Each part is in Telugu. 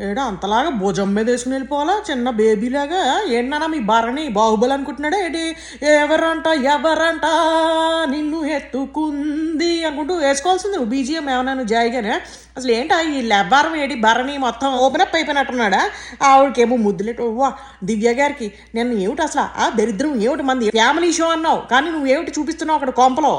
ఏడా అంతలాగా భుజం మీద వేసుకుని వెళ్ళిపోవాలా చిన్న బేబీలాగా. ఏంటన్నా మీ భరణి బాహుబలి అనుకుంటున్నాడా ఏంటి? ఎవరంట నిన్ను ఎత్తుకుంది అనుకుంటూ వేసుకోవాల్సింది నువ్వు బీజిఎం ఏమన్నా జాయిగానే. అసలు ఏంటా ఈ లెబ్బారం ఏంటి భరణి మొత్తం ఓపెన్ అప్ అయిపోయినట్టున్నాడా? ఆవిడకేమో ముద్దులేటు. వా దివ్య గారికి నేను ఏమిటి అసలు ఆ దరిద్రం ఏమిటి? మంది ఫ్యామిలీ షో అన్నావు కానీ నువ్వు ఏమిటి చూపిస్తున్నావు అక్కడ కొంపలో?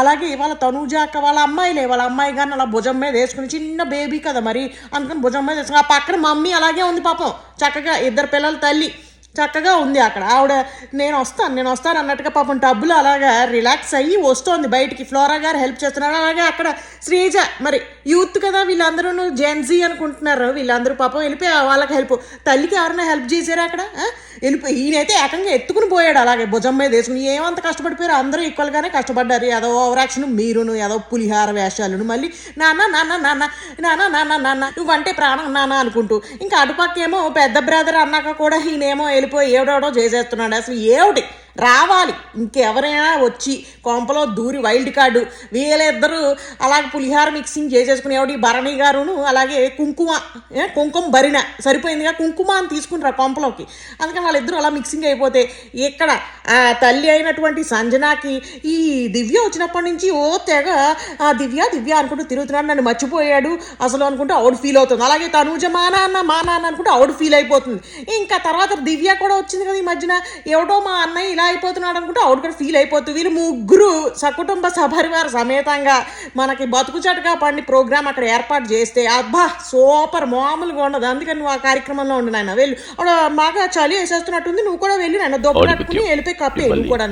అలాగే ఇవాళ తనూజ అక్క వాళ్ళ అమ్మాయి కానీ అలా భుజం మీద వేసుకుని చిన్న బేబీ కదా మరి అందుకని భుజం మీద వేసుకుని ఆ పక్కన మమ్మీ అలాగే ఉంది పాపం చక్కగా ఇద్దరు పిల్లల తల్లి చక్కగా ఉంది అక్కడ. ఆవిడ నేను వస్తాను అన్నట్టుగా పాపం టబ్బులు అలాగా రిలాక్స్ అయ్యి వస్తోంది బయటికి. ఫ్లోరా గారు హెల్ప్ చేస్తున్నారు. అలాగే అక్కడ శ్రీజ మరి యూత్ కదా వీళ్ళందరూ జెన్జీ అనుకుంటున్నారు. వీళ్ళందరూ పాపం వెళ్ళిపోయి వాళ్ళకి హెల్ప్. తల్లికి ఎవరైనా హెల్ప్ చేశారా అక్కడ? వెళ్ళిపోయి ఈయనైతే ఏకంగా ఎత్తుకుని పోయాడు అలాగే భుజం మీద వేసుకుని. ఏమంత కష్టపడిపోయారు? అందరూ ఈక్వల్గానే కష్టపడ్డారు. ఏదో ఓవరాక్షన్ మీరును ఏదో పులిహార వేషాలను మళ్ళీ నాన్న నువ్వంటే ప్రాణం నాన్న అనుకుంటూ. ఇంకా అటుపక్కేమో పెద్ద బ్రదర్ అన్నాక కూడా ఈయనేమో వెళ్ళిపోయి ఏడోడో చేసేస్తున్నాడు. అసలు ఏమిటి రావాలి ఇంకెవరైనా వచ్చి కొంపలో దూరి వైల్డ్ కార్డు వీళ్ళిద్దరూ అలాగే పులిహార మిక్సింగ్ చేసేసుకుని ఎవడి భరణి గారును అలాగే కుంకుమ భరిన సరిపోయిందిగా కుంకుమ అని తీసుకుంటారు కొంపలోకి. అందుకని వాళ్ళిద్దరూ అలా మిక్సింగ్ అయిపోతే ఇక్కడ తల్లి అయినటువంటి సంజనాకి ఈ దివ్య వచ్చినప్పటి నుంచి ఓ తెగ దివ్య అనుకుంటూ తిరుగుతున్నాడు. నన్ను మర్చిపోయాడు అసలు అనుకుంటూ ఆవిడ ఫీల్ అవుతుంది. అలాగే తనూజ మా నాన్న అనుకుంటూ ఆవిడ ఫీల్ అయిపోతుంది. ఇంకా తర్వాత దివ్య కూడా వచ్చింది కదా ఈ మధ్యన. ఎవడో మా అన్నయ్య ఇలా అయిపోతున్నాడు అనుకుంటే ఆవిడ కూడా ఫీల్ అయిపోతుంది. వీళ్ళు ముగ్గురు సకుటుంబ సపరివార సమేతంగా మనకి బతుకు చటకా పండి ప్రోగ్రామ్ అక్కడ ఏర్పాటు చేస్తే అబ్బా సూపర్ మామూలుగా ఉండదు. అందుకని నువ్వు ఆ కార్యక్రమంలో ఉండు నాయన. వెళ్ళు ఆవిడ బాగా చలి వేసేస్తున్నట్టుంది. నువ్వు కూడా వెళ్ళి నాయన దొబ్బ కట్టుకుని వెళ్ళిపోయి కప్పి వెళ్ళి కూడా